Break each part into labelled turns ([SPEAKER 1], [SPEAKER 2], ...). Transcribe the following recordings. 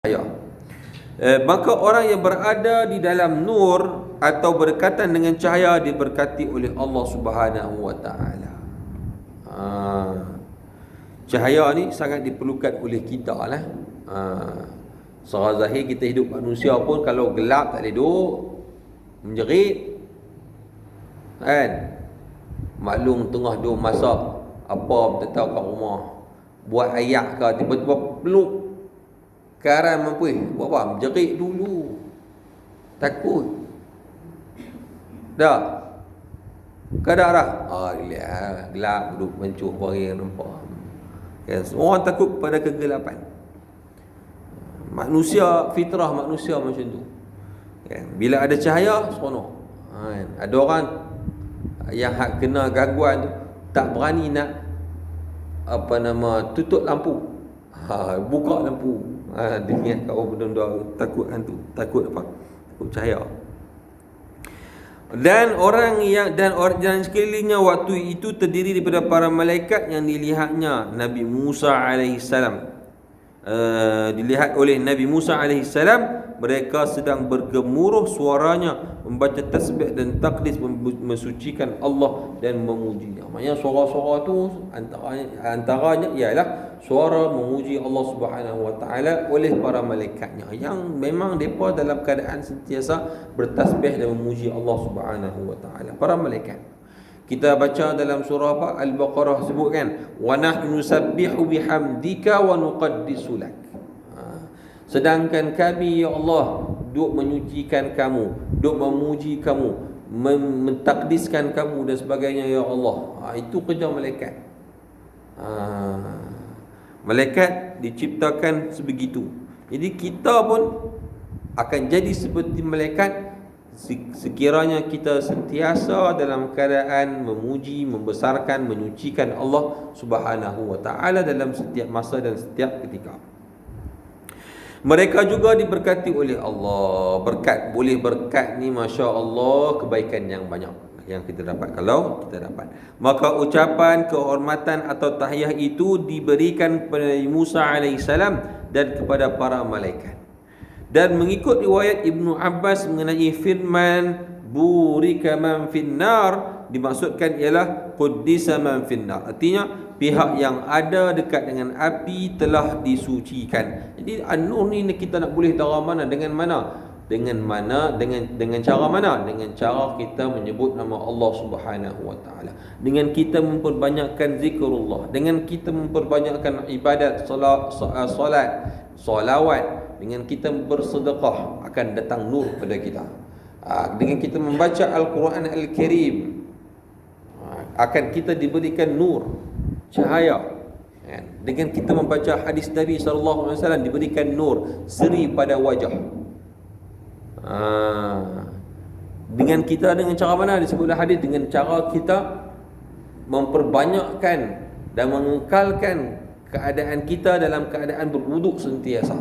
[SPEAKER 1] cahaya. Maka orang yang berada di dalam nur atau berkaitan dengan cahaya diberkati oleh Allah Subhanahu wa taala. Cahaya ni sangat diperlukan oleh kita lah. Secara zahir kita hidup manusia pun kalau gelap tak boleh duduk, menjerit. Kan? Maklum tengah duduk masak apa tak tahu kat rumah. Buat ayak ke tiba-tiba peluk karan mampu buat apa? Menjerit dulu. Takut. Dah. Kadang dah. Gelap duduk mencuh bagi nampak. Kan? Orang takut pada kegelapan. Manusia, fitrah manusia macam tu. Kan? Bila ada cahaya, seronok. Kan? Ada orang yang kena gangguan tu tak berani nak tutup lampu. Buka lampu. Dia ingat kau benda-benda takut hantu, takut apa? Takut cahaya. Dan orang sekelilingnya waktu itu terdiri daripada para malaikat yang dilihatnya Nabi Musa alaihissalam. Dilihat oleh Nabi Musa alaihissalam, mereka sedang bergemuruh suaranya membaca tasbih dan takdis, mensucikan Allah dan memujinya. Maksudnya suara-suara tu antaranya ialah suara memuji Allah Subhanahu wa taala oleh para malaikatnya yang memang depa dalam keadaan sentiasa bertasbih dan memuji Allah Subhanahu wa taala. Para malaikat. Kita baca dalam surah apa? Al-Baqarah sebutkan, wa nahnu nusabbihu bihamdika wa nuqaddisu lak. Sedangkan kami ya Allah duk menyucikan kamu, duk memuji kamu, mentakdiskan kamu dan sebagainya ya Allah. Itu kerja malaikat. Malaikat diciptakan sebegitu. Jadi kita pun akan jadi seperti malaikat sekiranya kita sentiasa dalam keadaan memuji, membesarkan, menyucikan Allah Subhanahu wa taala dalam setiap masa dan setiap ketika. Mereka juga diberkati oleh Allah. Boleh berkat ni masya-Allah, kebaikan yang banyak yang kita dapat kalau kita dapat. Maka ucapan kehormatan atau tahiyah itu diberikan kepada Musa alaihissalam dan kepada para malaikat. Dan mengikut riwayat Ibnu Abbas mengenai firman burika man finnar, dimaksudkan ialah quddisa man finnar. Artinya pihak yang ada dekat dengan api telah disucikan. Jadi an-nur ni kita nak boleh dari mana, dengan mana? Dengan cara mana? Dengan cara kita menyebut nama Allah Subhanahu wa taala. Dengan kita memperbanyakkan zikrullah, dengan kita memperbanyakkan ibadat solawat, dengan kita bersedekah akan datang nur pada kita. Dengan kita membaca Al-Quran Al-Karim akan kita diberikan nur, cahaya. Dengan kita membaca hadis Nabi sallallahu alaihi wasallam diberikan nur, seri pada wajah. Dengan cara mana disebutlah hadis, dengan cara kita memperbanyakkan dan mengekalkan keadaan kita dalam keadaan berwuduk sentiasa.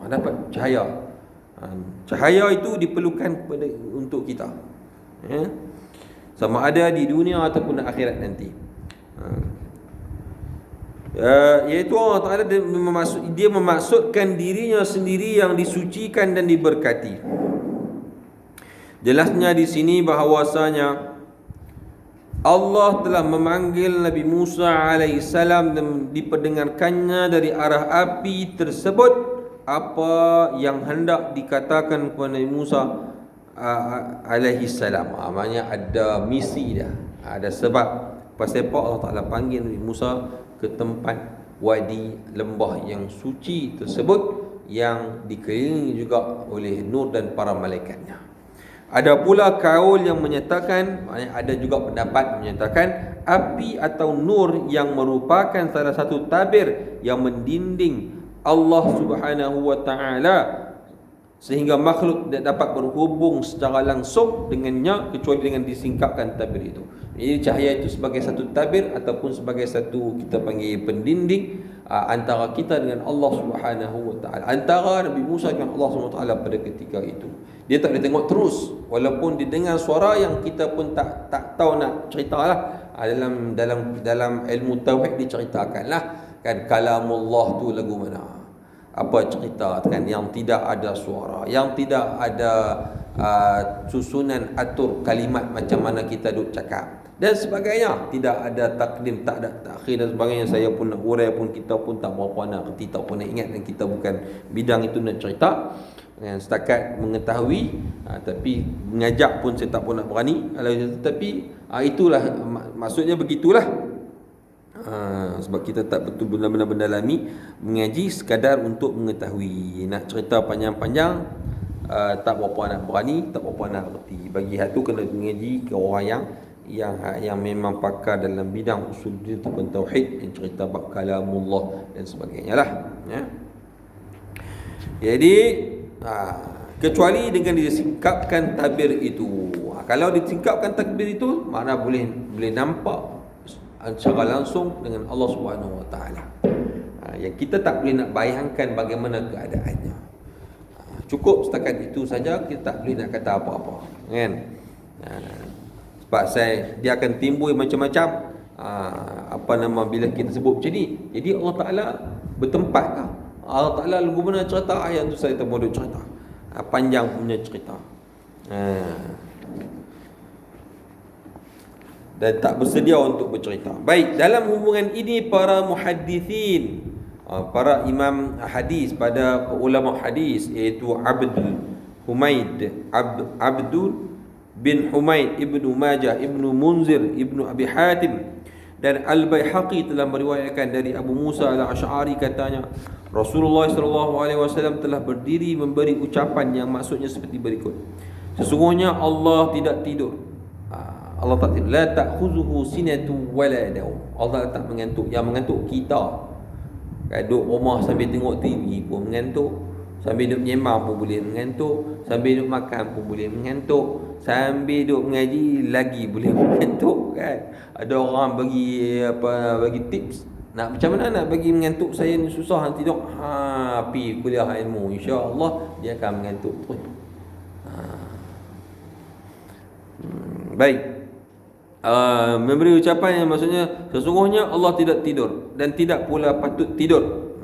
[SPEAKER 1] Dapat cahaya. Cahaya itu diperlukan untuk kita, sama ada di dunia ataupun akhirat nanti. Iaitu Allah Ta'ala dia memaksudkan dirinya sendiri yang disucikan dan diberkati. Jelasnya di sini bahawasanya Allah telah memanggil Nabi Musa alaihissalam dan diperdengarkannya dari arah api tersebut apa yang hendak dikatakan kepada Nabi Musa alaihissalam. Maksudnya ada misi dah, ada sebab pasal apa Allah Ta'ala panggil Nabi Musa ke tempat wadi lembah yang suci tersebut yang dikelilingi juga oleh nur dan para malaikatnya. Ada pula kaul yang menyatakan, ada juga pendapat menyatakan api atau nur yang merupakan salah satu tabir yang mendinding Allah Subhanahu wa taala sehingga makhluk tidak dapat berhubung secara langsung dengannya kecuali dengan disingkapkan tabir itu. Jadi cahaya itu sebagai satu tabir ataupun sebagai satu kita panggil pendinding antara kita dengan Allah Subhanahu wa taala, antara Nabi Musa dengan Allah Subhanahu wa taala pada ketika itu. Dia tak boleh tengok terus walaupun didengar suara yang kita pun tak tahu nak ceritalah. Dalam ilmu tauhid diceritakanlah kan kalamullah tu lagu mana. apa cerita kan, yang tidak ada suara, yang tidak ada susunan atur kalimat macam mana kita duk cakap dan sebagainya, tidak ada takdim, tak ada takhir dan sebagainya. Saya pun nak urai pun, kita pun tak berapa nak kerti, tak pun nak ingat, dan kita bukan bidang itu nak cerita kan, setakat mengetahui, tapi mengajak pun saya tak pun nak berani. Tetapi itulah maksudnya, begitulah. Sebab kita tak betul benar-benar mendalami mengaji, sekadar untuk mengetahui. Nak cerita panjang-panjang, tak berapa nak berani, tak berapa nak reti. Bagi hal tu kena mengaji ke orang yang memang pakar dalam bidang usul din ataupun tauhid, yang cerita bab kalamullah dan sebagainya lah, ya. Jadi kecuali dengan disingkapkan takbir itu. Kalau disingkapkan takbir itu, makna boleh nampak secara langsung dengan Allah Subhanahu Wa Taala. Yang kita tak boleh nak bayangkan bagaimana keadaannya. Cukup setakat itu saja, kita tak boleh nak kata apa-apa, kan? Sebab dia akan timbul macam-macam bila kita sebut macam ni. Jadi Allah Ta'ala bertempat kah? Allah Ta'ala lagu mana cerita ayat tu, saya tak mahu cerita panjang punya cerita, dan tak bersedia untuk bercerita. Baik, dalam hubungan ini para muhaddithin, para imam hadis, pada ulama hadis, iaitu Abdul bin Humaid, Ibnu Majah, Ibnu Munzir, Ibnu Abi Hatim dan Al-Baihaqi telah meriwayatkan dari Abu Musa Al-Asy'ari, katanya Rasulullah SAW telah berdiri memberi ucapan yang maksudnya seperti berikut: sesungguhnya Allah tidak tidur. Allah tak tidur. La ta'khuzuhu sinatu wala naum. Allah tak mengantuk. Yang mengantuk kita. Duduk rumah sambil tengok TV pun mengantuk, sambil duduk menyembang pun boleh mengantuk, sambil duduk makan pun boleh mengantuk, sambil duduk mengaji lagi boleh mengantuk, kan? Ada orang bagi tips, nak macam mana nak bagi mengantuk saya ni susah nanti dok. Pi kuliah ilmu, insya-Allah dia akan mengantuk terus. Baik. Memberi ucapan yang maksudnya sesungguhnya Allah tidak tidur dan tidak pula patut tidur.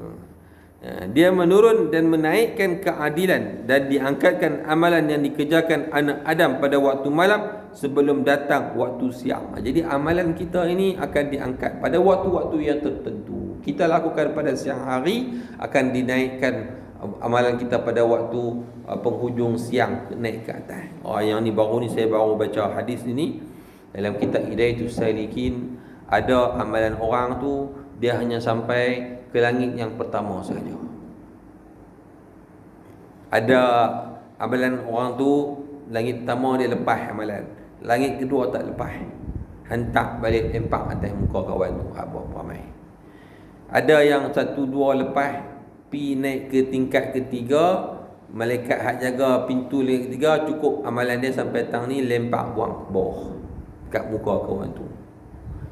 [SPEAKER 1] Dia menurun dan menaikkan keadilan dan diangkatkan amalan yang dikerjakan anak Adam pada waktu malam sebelum datang waktu siang. Jadi amalan kita ini akan diangkat pada waktu-waktu yang tertentu. Kita lakukan pada siang hari, akan dinaikkan amalan kita pada waktu penghujung siang, naik ke atas. Yang ni baru ni saya baru baca hadis ini dalam kitab Hidayatus Salikin. Ada amalan orang tu dia hanya sampai ke langit yang pertama saja. Ada amalan orang tu langit pertama dia lepas amalan, langit kedua tak lepas, hantar balik empak atas muka kawan tu. Apa ramai. Ada yang 1, 2 lepas, pi naik ke tingkat ketiga, malaikat hak jaga pintu yang ketiga, cukup amalan dia sampai tang ni, lempak buang bawah kat muka kawan tu.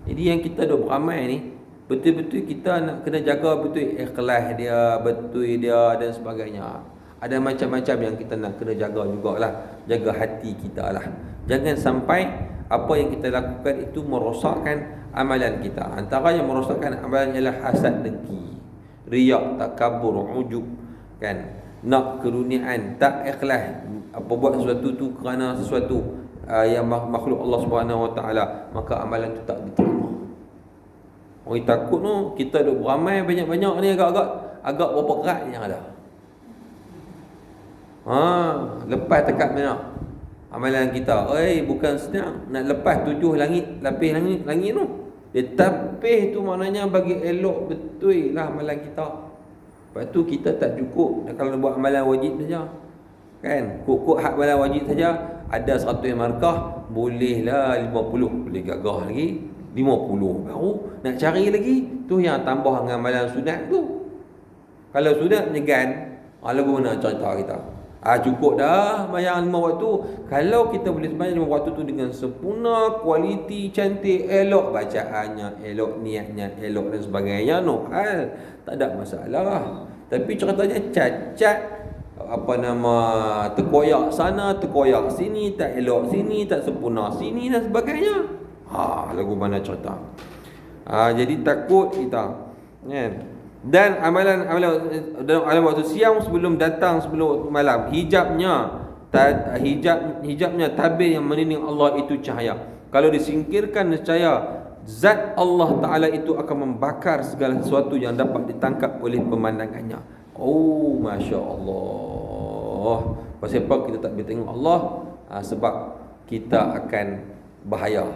[SPEAKER 1] Jadi yang kita dah beramal ni, betul-betul kita nak kena jaga betul ikhlas dia, betul dia dan sebagainya. Ada macam-macam yang kita nak kena jaga jugalah. Jaga hati kita lah. Jangan sampai apa yang kita lakukan itu merosakkan amalan kita. Antara yang merosakkan amalan ialah hasad, dengki, riak, takabur, ujub, kan? Nak keduniaan, tak ikhlas apa buat sesuatu tu kerana sesuatu yang makhluk Allah Subhanahu Wa Taala, maka amalan itu tak diterima. Orang takut tu kita duk beramal banyak-banyak ni, agak berapa kerat yang ada. Lepas dekat mana amalan kita, bukan senang nak lepas 7 langit, lapis langit tu. Dia tapis tu maknanya bagi elok betul lah amalan kita. Lepas tu kita tak cukup kalau buat amalan wajib saja, kan? Kok hak amalan wajib saja ada 100 markah, bolehlah 50, boleh gagah lagi 50, baru nak cari lagi tu yang tambah dengan amalan sunat tu. Kalau sunat menyegan, lagu mana cerita kita? Cukup dah bayar 5 waktu. Kalau kita boleh sembahyang 5 waktu tu dengan sempurna, kualiti, cantik, elok bacaannya, elok niatnya, elok dan sebagainya, no hal, tak ada masalah. Tapi ceritanya cacat, terkoyak sana, terkoyak sini, tak elok sini, tak sempurna sini dan sebagainya. Lagu mana cerita. Jadi takut kita, kan? Dan amalan waktu siang sebelum datang, sebelum waktu malam. Hijabnya tabir yang meninding Allah itu cahaya. Kalau disingkirkan nescaya zat Allah Ta'ala itu akan membakar segala sesuatu yang dapat ditangkap oleh pemandangannya. Oh, Masya Allah. Pasal apa kita tak boleh tengok Allah? Sebab kita akan bahaya.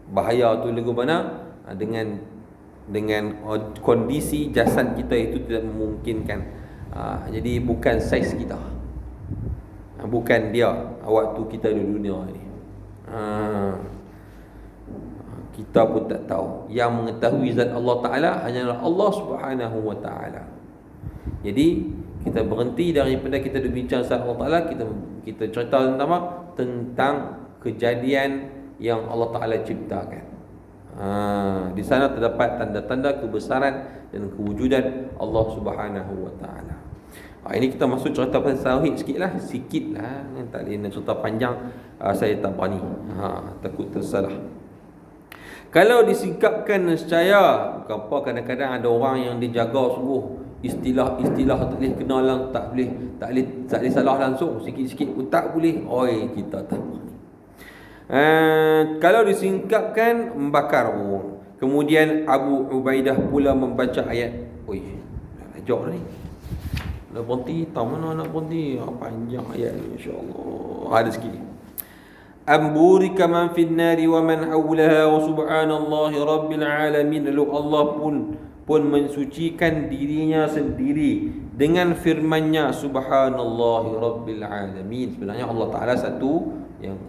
[SPEAKER 1] Bahaya tu lagu mana? Dengan kondisi jasad kita itu tidak memungkinkan. Jadi bukan saiz kita, bukan dia waktu kita di dunia ni. Kita pun tak tahu. Yang mengetahui zat Allah Ta'ala hanyalah Allah Subhanahu Wa Ta'ala. Jadi kita berhenti daripada kita berbincang zat Allah Ta'ala, kita cerita tentang kejadian yang Allah Ta'ala ciptakan. Di sana terdapat tanda-tanda kebesaran dan kewujudan Allah Subhanahu Wa Ta'ala. Ini kita masuk cerita pasal tauhid sikit lah. Tak boleh nak cerita panjang, saya tak berani. Takut tersalah. Kalau disingkapkan nescaya, apa kadang-kadang ada orang yang dijaga sungguh istilah tak boleh kenal lang, tak boleh salah langsung, sikit-sikit pun tak boleh. Oi, kita tak berani. Kalau disingkapkan, membakar orang. Kemudian Abu Ubaidah pula membaca ayat. Oi, nak ajak ni. Nak berhenti, tahu mana nak berhenti? Panjang ayat ni, insya-Allah. Ada sikit. Amburika man fin nari wa man hawlaha wa subhanallahi rabbil alamin. Lalu Allah pun mensucikan dirinya sendiri dengan firman-Nya subhanallahi rabbil alamin. Sebenarnya Allah Ta'ala satu.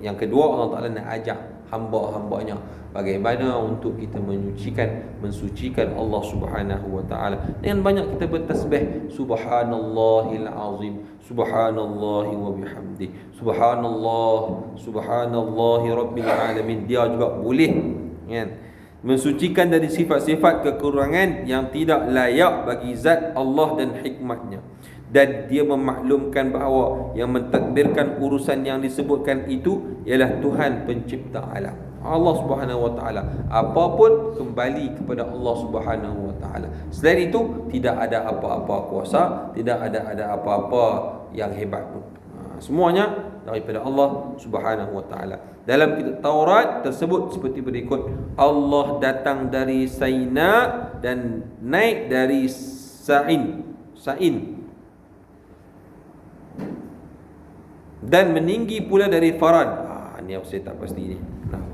[SPEAKER 1] Yang kedua, Allah Ta'ala nak ajak hamba-hambanya bagaimana untuk kita mensucikan Allah Subhanahu Wa Ta'ala. Dengan banyak kita bertasbih subhanallahil azim, subhanallahi wa bihamdi, subhanallahi rabbil alamin. Dia juga boleh, kan, mensucikan dari sifat-sifat kekurangan yang tidak layak bagi zat Allah dan hikmatnya. Dan dia memaklumkan bahawa yang mentadbirkan urusan yang disebutkan itu ialah Tuhan pencipta alam, Allah Subhanahu Wa Ta'ala. Apapun kembali kepada Allah Subhanahu Wa Ta'ala. Selain itu tidak ada apa-apa kuasa, tidak ada apa-apa yang hebat pun. Semuanya daripada Allah Subhanahu Wa Ta'ala. Dalam kitab Taurat tersebut seperti berikut: Allah datang dari Saina dan naik dari Sain dan meninggi pula dari Farad. Ni saya tak pasti ni.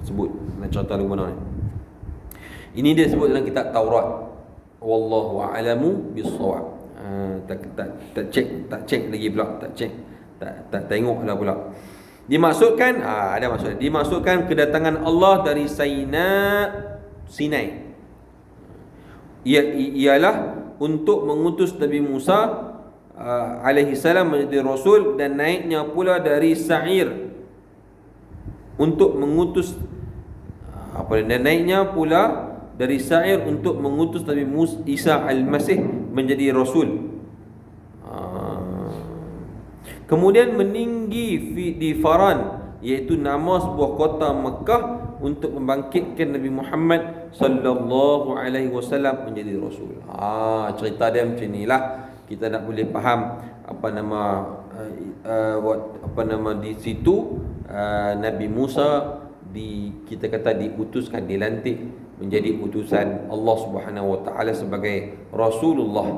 [SPEAKER 1] Sebut nak cerita lagu mana ni. Ini dia sebut dalam kitab Taurat. Wallahu a'lamu bis-shawab. Tak cek lagi pula, tak tengok dah pula. Dimaksudkan ada maksud. Dimaksudkan kedatangan Allah dari Sinai. Ialah untuk mengutus Nabi Musa alaihi salam menjadi rasul, dan naiknya pula dari Sa'ir untuk mengutus Nabi Musa Isa al-Masih menjadi rasul. Kemudian meninggi di Faran, iaitu nama sebuah kota Mekah, untuk membangkitkan Nabi Muhammad sallallahu alaihi wasallam menjadi rasul. Cerita dia macam inilah. Kita nak boleh faham di situ Nabi Musa kita kata diutuskan, dilantik menjadi utusan Allah Subhanahu Wa Ta'ala sebagai Rasulullah,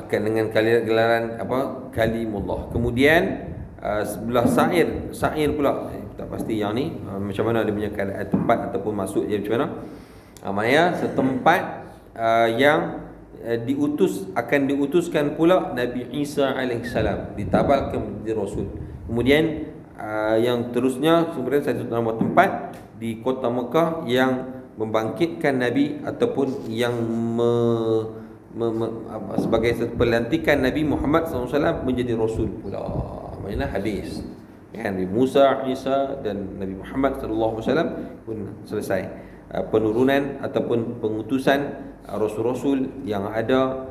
[SPEAKER 1] dengan gelaran Kalimullah. Kemudian sebelah Sa'ir pula, tak pasti yang ni macam mana dia punya tempat ataupun maksud dia macam mana. Maya setempat yang akan diutuskan pula Nabi Isa alaihissalam, ditabalkan menjadi rasul. Kemudian yang terusnya sebenarnya satu nama tempat di kota Mekah yang membangkitkan Nabi ataupun yang sebagai pelantikan Nabi Muhammad SAW menjadi rasul pula. Maksudnya habis, kan, Nabi Musa, Isa dan Nabi Muhammad SAW pun selesai penurunan ataupun pengutusan rasul-rasul yang ada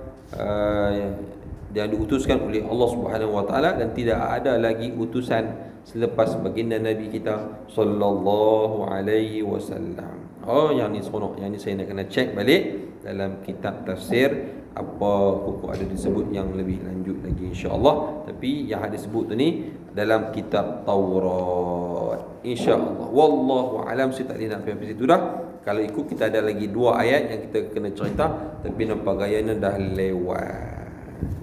[SPEAKER 1] yang diutuskan oleh Allah Subhanahu Wa Ta'ala, dan tidak ada lagi utusan selepas baginda Nabi kita sallallahu alaihi wasallam. Yang ni seronok, yang ni saya nak kena cek balik dalam kitab tafsir. Apa pokok ada disebut yang lebih lanjut lagi insya-Allah, tapi yang ada disebut tu ni dalam kitab Taurat insya-Allah. Wallahu alam, saya tak boleh nak sampai situ dah. Kalau ikut kita ada lagi 2 ayat yang kita kena cerita, tapi nampak gayanya dah lewat.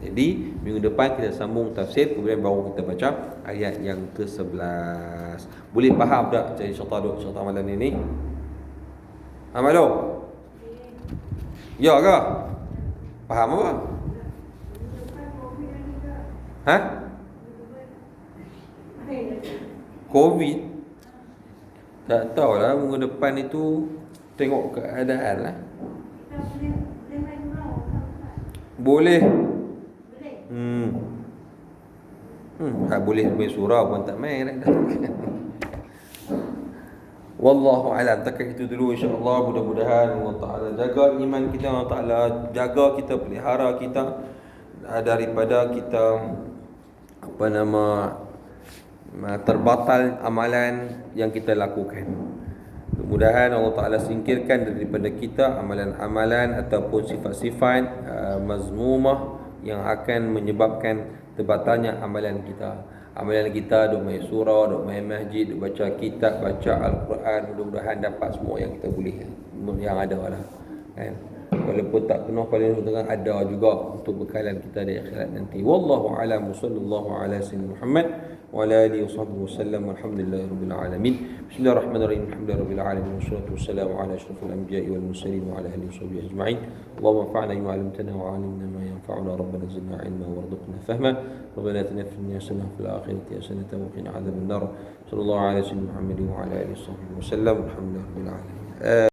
[SPEAKER 1] Jadi minggu depan kita sambung tafsir, kemudian baru kita baca ayat yang ke-11. Boleh faham tak cerita malam ini? Amalo? Ya ke? Faham apa? Ha? Covid? Tak tahulah, minggu depan itu tengok keadaan lah. Boleh. Tak boleh main surau pun tak main dah. Wallahu alam. Takat itu dulu insya-Allah. Mudah-mudahan Allah Taala jaga iman kita, Allah Taala jaga kita, pelihara kita daripada kita terbatal amalan yang kita lakukan. Mudah-mudahan Allah Taala singkirkan daripada kita amalan-amalan ataupun sifat-sifat mazmumah yang akan menyebabkan terbatalnya amalan kita. Amalan kita duk main surau, duk main masjid, duk baca kitab, baca Al-Quran, mudah-mudahan dapat semua yang kita boleh, yang ada lah kan. Walaupun tak penuh, paling dengan ada juga untuk bekalan kita di akhirat nanti. Wallahu a'lam, sallallahu ala sayyidina Muhammad wa ala alihi wasallam. Alhamdulillahirabbil alamin. Bismillahirrahmanirrahim. Alhamdulillahirabbil alamin. Wassalatu wassalamu ala asyrafil anbiya'i wal mursalin wa ala alihi washabbihi ajma'in. Allahumma anfa'na bima 'allamtana wa 'allimna ma yanfa'una. Rabbana zidna 'ilma warzuqna fahma. Rabbana atina fid dunya hasanah wa fil akhirati hasanah wa qina 'adzaban nar. Sallallahu ala sayyidina Muhammad wa ala alihi wasallam. Alhamdulillahirabbil alamin.